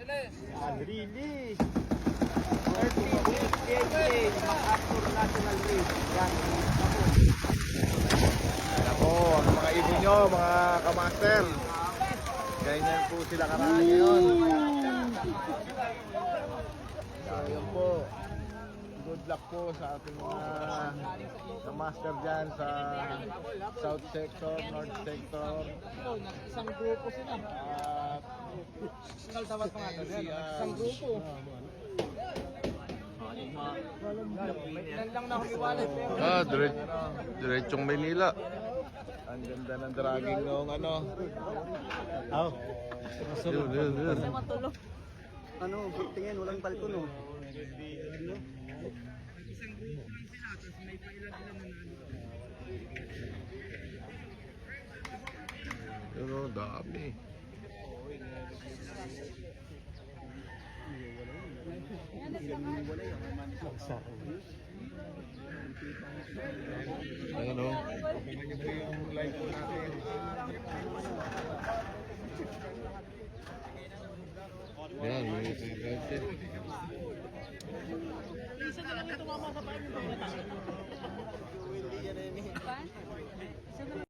Release. 1388 MacArthur National Race. Yan. Ayan po, ang mga ibon nyo, mga kamaster. Ganyan po sila karami ngayon. Ayan po. Good luck po sa ating mga kamaster dyan sa South Sector, North Sector. Isang grupo sila. Tawad pa nga doon. Isang grupo. Lang na humiwalay pero Diretsong Maynila. Ang ganda ng dragging nung ano. Yun. Ano, tingin, walang balkon oh. Isang grupo lang sila, tapos may pailan-ilan na nanonood. Yun o, dami. Ayan o. Abangan nyo po yung live po natin. Ayan, may ito. Isa na lang ito mama sa paano yung